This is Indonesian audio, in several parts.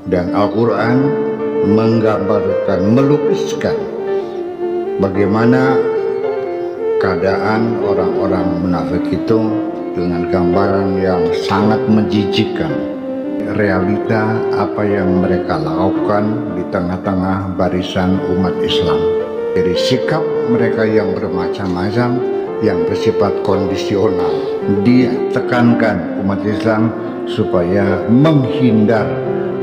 dan Al-Quran menggambarkan, melukiskan bagaimana keadaan orang-orang munafik itu dengan gambaran yang sangat menjijikkan. Realita apa yang mereka lakukan di tengah-tengah barisan umat Islam. Jadi sikap mereka yang bermacam-macam, yang bersifat kondisional, ditekankan umat Islam supaya menghindar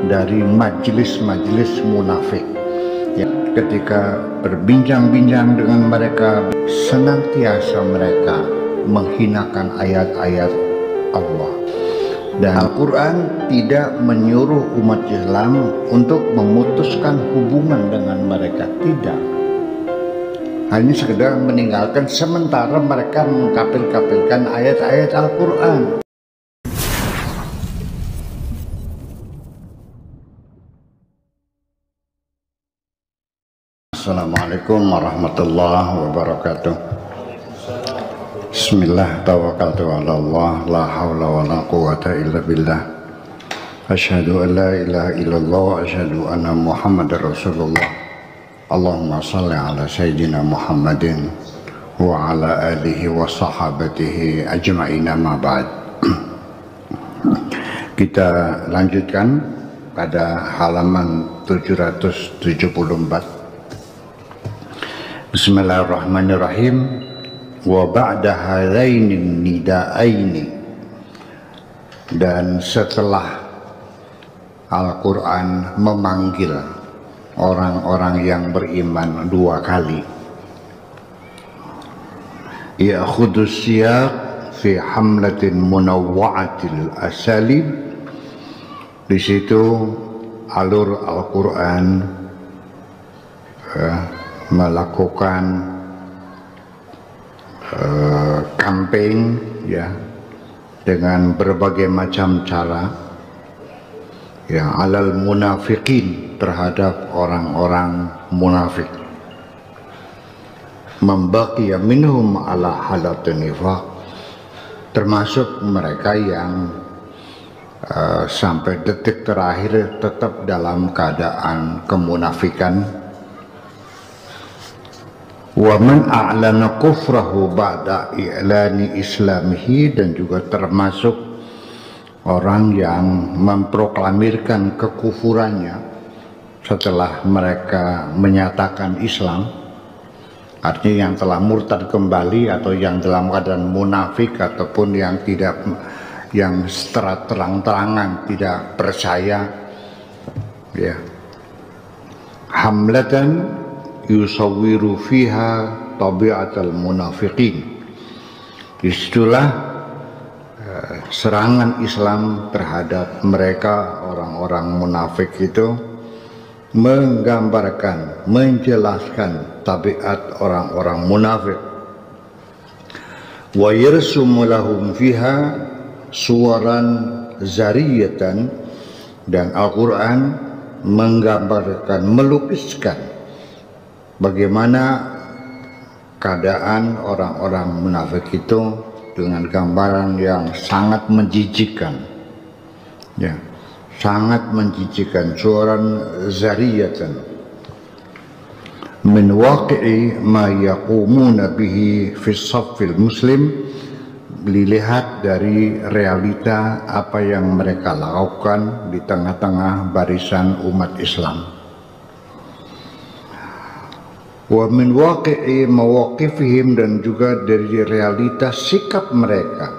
dari majelis-majelis munafik. Ya, ketika berbincang-bincang dengan mereka, senantiasa mereka menghinakan ayat-ayat Allah. Dan Al-Quran tidak menyuruh umat Islam untuk memutuskan hubungan dengan mereka, tidak. Hanya sekedar meninggalkan sementara mereka mengkapil-kapilkan ayat-ayat Al-Quran. Assalamualaikum warahmatullahi wabarakatuh. Bismillah, tawakkaltu ala Allah, la hawla wa la quwata illa billah. Asyhadu an la ilaha illallah wa asyhadu anna Muhammadar Rasulullah. Allahumma salli ala sayyidina Muhammadin wa ala alihi wa sahabatihi ajma'in, amma ba'd. Kita lanjutkan pada halaman 774. Bismillahirrahmanirrahim. Wa ba'da halaini nida'aini, dan setelah Al-Quran memanggil orang-orang yang beriman dua kali, ya'khudhu siyaq fi hamlatin munawwa'atil asalib. Di situ alur Al-Quran melakukan campaign, ya, dengan berbagai macam cara, ya, alal munafiqin, terhadap orang-orang munafik, membaqiya minhum ala halatun nifaq, termasuk mereka yang sampai detik terakhir tetap dalam keadaan kemunafikan. Wa man a'lana kufrahu ba'da i'lani islamihi, dan juga termasuk orang yang memproklamirkan kekufurannya setelah mereka menyatakan Islam. Artinya yang telah murtad kembali, atau yang dalam keadaan munafik, ataupun yang tidak, yang secara terang-terangan tidak percaya, ya. Hamlatan yusawwiru fiha tabi'atal munafiqin. Disitulah serangan Islam terhadap mereka orang-orang munafik itu menggambarkan, menjelaskan tabiat orang-orang munafik. Wa yarsumu lahum fiha suwaran zariyatan, dan Al-Quran menggambarkan, melukiskan bagaimana keadaan orang-orang munafik itu dengan gambaran yang sangat menjijikkan, ya, sangat menjijikkan, suaran zariyatan min waqi'i ma yaqumuna bihi fi shaffil muslim. Dilihat dari realita apa yang mereka lakukan di tengah-tengah barisan umat Islam. Wa min waqi'i mawaqifihim, dan juga dari realitas sikap mereka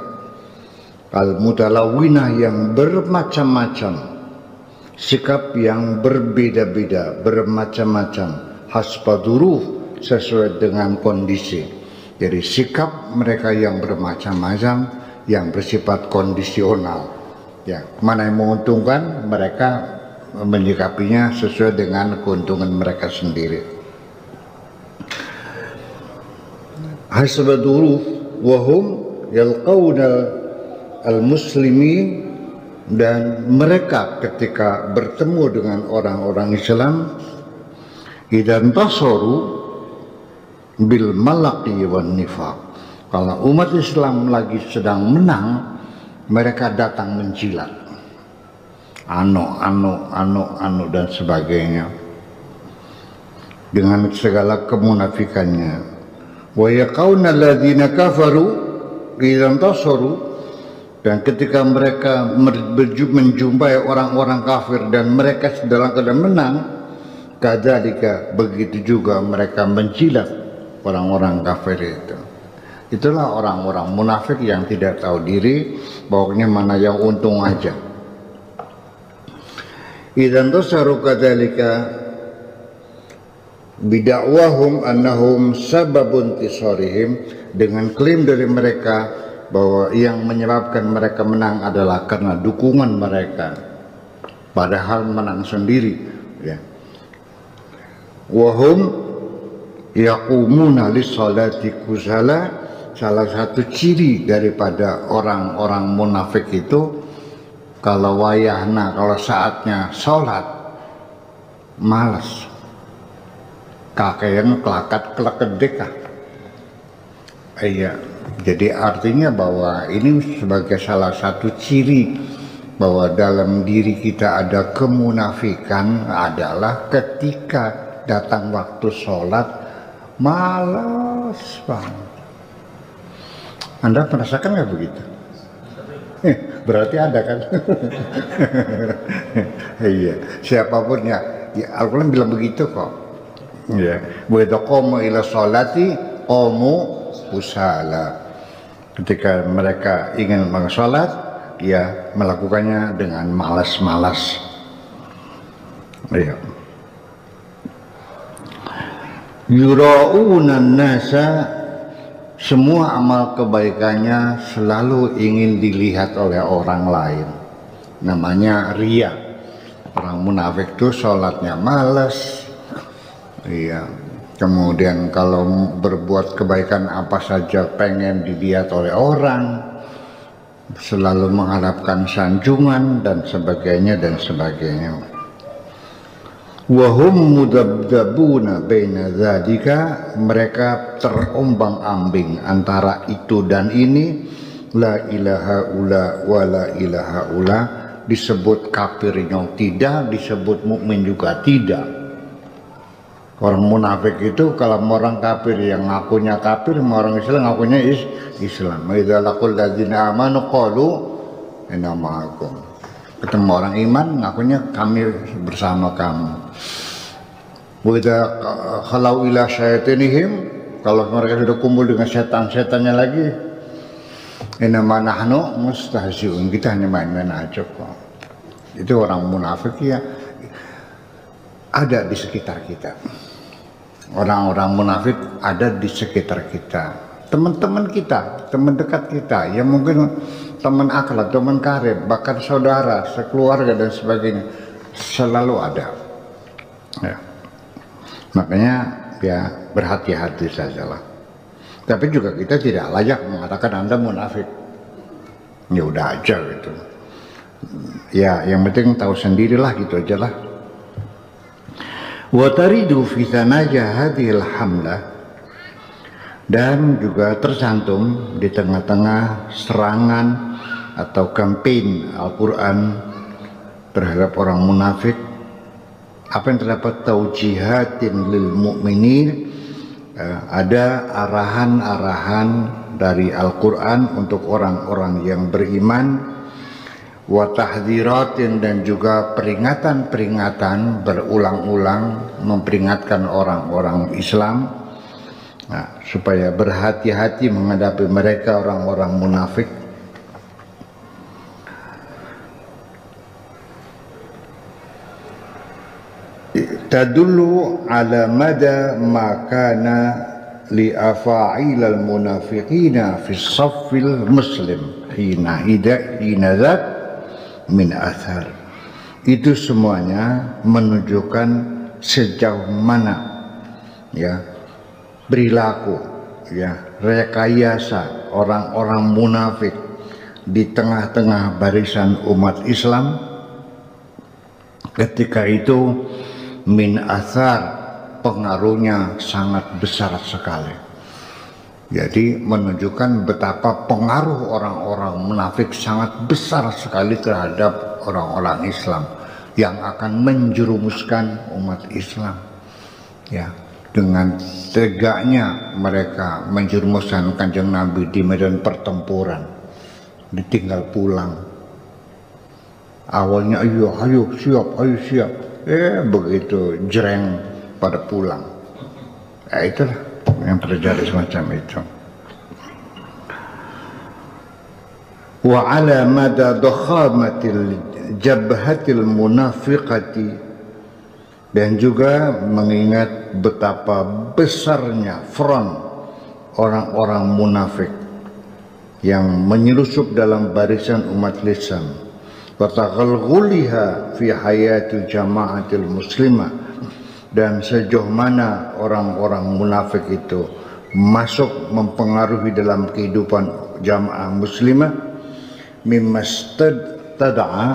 al-mutalawwinah, yang bermacam-macam, sikap yang berbeda-beda, bermacam-macam, hasbaduruf, sesuai dengan kondisi. Jadi sikap mereka yang bermacam-macam, yang bersifat kondisional, ya, mana yang menguntungkan mereka menyikapinya sesuai dengan keuntungan mereka sendiri. Hasbaduruf wahum yalqawna al-muslimin, dan mereka ketika bertemu dengan orang-orang Islam, idan tasaru bil malaqi wan nifaq, kalau umat Islam lagi sedang menang, mereka datang menjilat. anu dan sebagainya, dengan segala kemunafikannya. Wa yaqauna alladziina kafaru idzan tasaru, dan ketika mereka menjumpai orang-orang kafir dan mereka dalam keadaan menang, kadzalika begitu juga mereka menjilat orang-orang kafir itu. Itulah orang-orang munafik yang tidak tahu diri, pokoknya mana yang untung aja. Idzan tasaru kadzalika bidakwahum annahum sababun tisarihim, dengan klaim dari mereka bahwa yang menyebabkan mereka menang adalah karena dukungan mereka, padahal menang sendiri, ya. Wahum yaqumuna lis-salati kusala. Salah satu ciri daripada orang-orang munafik itu, kalau wayahna, kalau saatnya sholat, malas, kakean kelakat kelekedekah. Iya, jadi artinya bahwa ini sebagai salah satu ciri bahwa dalam diri kita ada kemunafikan adalah ketika datang waktu sholat malas banget. Anda merasakan nggak begitu? Berarti ada kan? Iya, siapapun ya Al-Quran bilang begitu kok. Ya, wa idza qamu ila sholati qamu kusala. Ketika mereka ingin mensholat, ya melakukannya dengan malas-malas. Iya. Yura'una nasa, semua amal kebaikannya selalu ingin dilihat oleh orang lain. Namanya riya. Orang munafik itu sholatnya malas. Iya. Kemudian kalau berbuat kebaikan apa saja pengen dilihat oleh orang. Selalu mengharapkan sanjungan dan sebagainya dan sebagainya. Wahum mudabdabuna baina dzalika, mereka terombang-ambing antara itu dan ini. La ilaha ula wa la ilaha ula, disebut kafirnya tidak, disebut mukmin juga tidak. Orang munafik itu kalau orang kafir yang ngakunya kafir, orang Islam ngakunya Islam. Idza laqul ladzina amanu qalu inna ma'akum. Ketemu orang iman ngakunya kami bersama kamu. Wa idza khalau ila syayatinihim, kalau mereka sudah kumpul dengan setan-setannya lagi, inna ma nahnu mustahzi'un, kita hanya main-main aja kok. Itu orang munafik ya ada di sekitar kita. Orang-orang munafik ada di sekitar kita. Teman-teman kita, teman dekat kita, yang mungkin teman akrab, teman karib, bahkan saudara, sekeluarga dan sebagainya, selalu ada. Ya. Makanya ya berhati-hati sajalah. Tapi juga kita tidak layak mengatakan Anda munafik. Ya udah aja gitu. Ya yang penting tahu sendirilah gitu aja lah. Wa taridu fi tanaja hadhil hamlah, dan juga tercantum di tengah-tengah serangan atau campaign Al-Quran terhadap orang munafik apa yang terdapat taujihatin lil mu'minin, ada arahan-arahan dari Al-Quran untuk orang-orang yang beriman, wa tahdhiratin, dan juga peringatan-peringatan berulang-ulang memperingatkan orang-orang Islam, nah, supaya berhati-hati menghadapi mereka orang-orang munafik. Tadullu ala mada ma kana li afa'ilal munafiqina fi saffil muslim hina dzat min athar. Itu semuanya menunjukkan sejauh mana ya perilaku, ya rekayasa orang-orang munafik di tengah-tengah barisan umat Islam. Ketika itu min athar, pengaruhnya sangat besar sekali. Jadi menunjukkan betapa pengaruh orang-orang munafik sangat besar sekali terhadap orang-orang Islam yang akan menjerumuskan umat Islam. Ya, dengan tegaknya mereka menjerumuskan Kanjeng Nabi di medan pertempuran, ditinggal pulang. Awalnya ayo siap, begitu jreng pada pulang. Itulah yang terjadi semacam itu. Wa ala mada dakhamatil jabhatil munafiqati, dan juga mengingat betapa besarnya front orang-orang munafik yang menyelusup dalam barisan umat Islam, wa taghalghuliha fi hayatil jama'atil muslimah, dan sejauh mana orang-orang munafik itu masuk mempengaruhi dalam kehidupan jamaah muslimah, mimma tad'a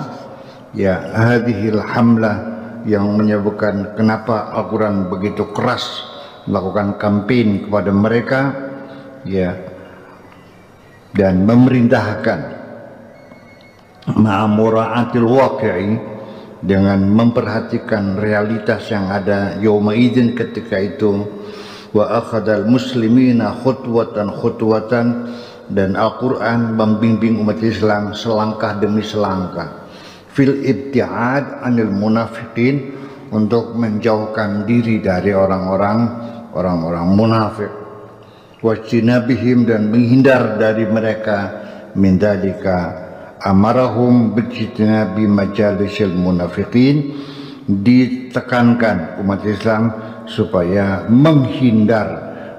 ya hadhil hamlah, yang menyebabkan kenapa Al-Quran begitu keras melakukan kampanye kepada mereka, ya, dan memerintahkan ma'amura'atil waqi'i, dengan memperhatikan realitas yang ada yauma idzin ketika itu. Wa akhadal muslimina khutwatan, dan Al-Quran membimbing umat Islam selangkah demi selangkah fil ibtiad anil munafiqin, untuk menjauhkan diri dari orang-orang munafik, wajtinabihim, dan menghindar dari mereka, min dzalika amarahum bijtinabi majalisil munafiqin, ditekankan umat Islam supaya menghindar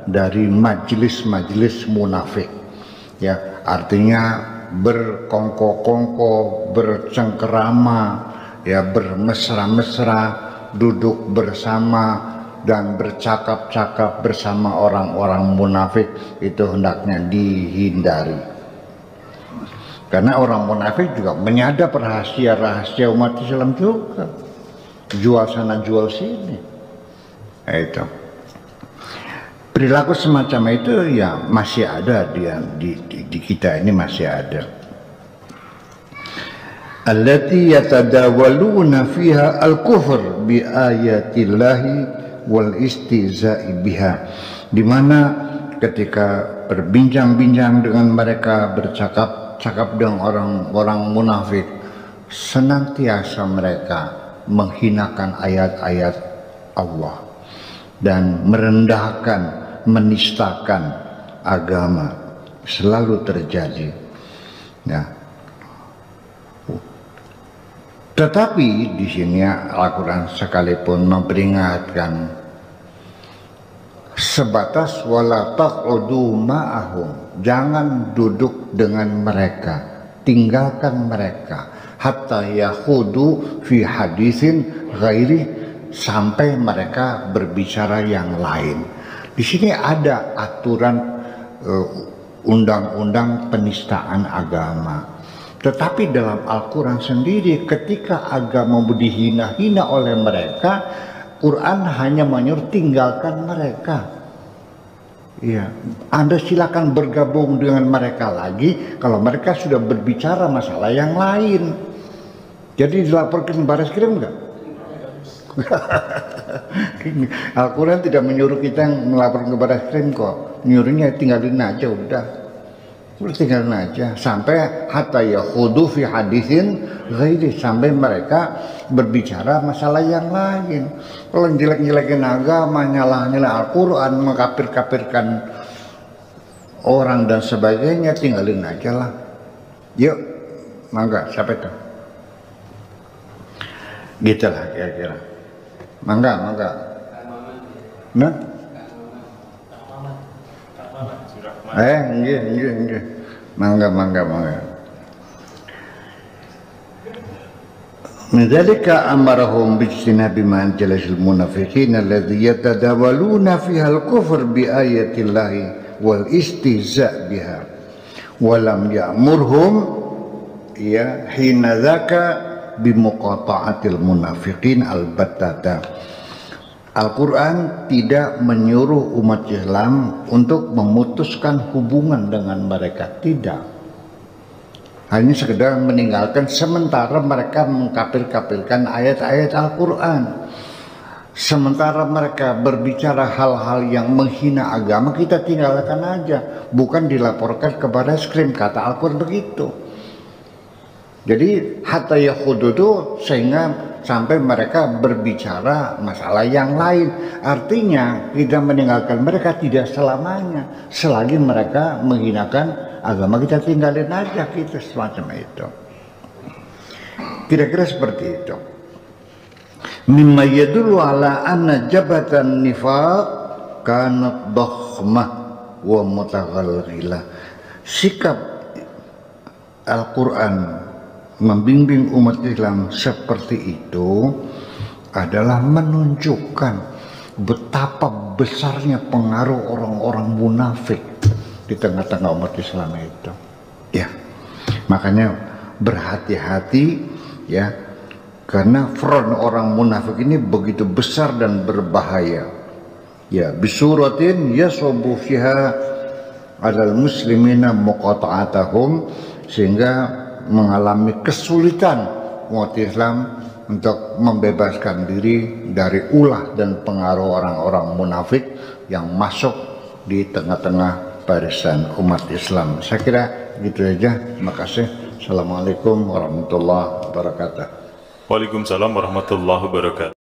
dari majelis-majelis munafik. Ya, artinya berkongko-kongko, bercengkerama, ya, bermesra-mesra, duduk bersama dan bercakap-cakap bersama orang-orang munafik, itu hendaknya dihindari. Karena orang munafik juga menyadap rahasia-rahasia umat Islam juga, jual sana jual sini. Nah, itu perilaku semacam itu ya masih ada di kita ini, masih ada. Allati yatadawaluna fiha al-kufr bi ayatillahi wal istihza'i biha, di mana ketika berbincang-bincang dengan mereka, bercakap-cakap dengan orang-orang munafik, senantiasa mereka menghinakan ayat-ayat Allah dan merendahkan, menistakan agama, selalu terjadi. Ya. Tetapi di sini Al-Quran sekalipun memperingatkan sebatas wala taq'udu ma'ahum, jangan duduk dengan mereka, tinggalkan mereka, hatta yahudu fi hadisin ghairi, sampai mereka berbicara yang lain. Di sini ada aturan undang-undang penistaan agama. Tetapi dalam Al-Quran sendiri, ketika agama dihina-hina oleh mereka, Quran hanya menyuruh tinggalkan mereka. Ya, Anda silakan bergabung dengan mereka lagi kalau mereka sudah berbicara masalah yang lain. Jadi dilaporkan baris krim enggak? Al-Quran tidak menyuruh kita melaporkan ke baris krim kok. Nyuruhnya tinggalin aja udah. Tinggalin aja sampai hatta yakhudu fi hadisin ghairi, sampai mereka berbicara masalah yang lain. Kalau jelek-jelekin agama, nyalah-nyalah Al-Quran, mengkafir-kafirkan orang dan sebagainya, tinggalin aja lah. Yuk, mangga, siapa itu? Gitulah kira-kira. Mangga. Nah? Nggih. Mangga. Midzalika amarahum bijtinabi ma jalasil munafiqin alladhi yatadawaluna fiha al-kufr bi ayatillahi wal istihza' biha wa lam ya'murhum ya hina dzaka bi muqata'atil munafiqin al-battata. Al-Quran tidak menyuruh umat Islam untuk memutuskan hubungan dengan mereka, tidak. hanya sekedar meninggalkan sementara mereka mengkapir-kapirkan ayat-ayat Al-Quran. Sementara mereka berbicara hal-hal yang menghina agama, kita tinggalkan aja, bukan dilaporkan kepada skrim, kata Al-Quran begitu. Jadi hatta yakhudu itu sehingga sampai mereka berbicara masalah yang lain. Artinya kita meninggalkan mereka tidak selamanya, selagi mereka menghinakan agama kita tinggalin aja, kita semacam itu. Kira-kira seperti itu. Mimma yadullu ala anna jabatan nifaq kanat dakhmah wa mutaghallila. Sikap Al-Quran membimbing umat Islam seperti itu adalah menunjukkan betapa besarnya pengaruh orang-orang munafik di tengah-tengah umat Islam itu. Ya, makanya berhati-hati ya, karena front orang munafik ini begitu besar dan berbahaya. Ya, bisuratin yasubu fiha alal muslimina muqata'atahum, sehingga mengalami kesulitan umat Islam untuk membebaskan diri dari ulah dan pengaruh orang-orang munafik yang masuk di tengah-tengah barisan umat Islam. Saya kira gitu aja. Terima kasih. Assalamualaikum warahmatullahi wabarakatuh. Waalaikumsalam warahmatullahi wabarakatuh.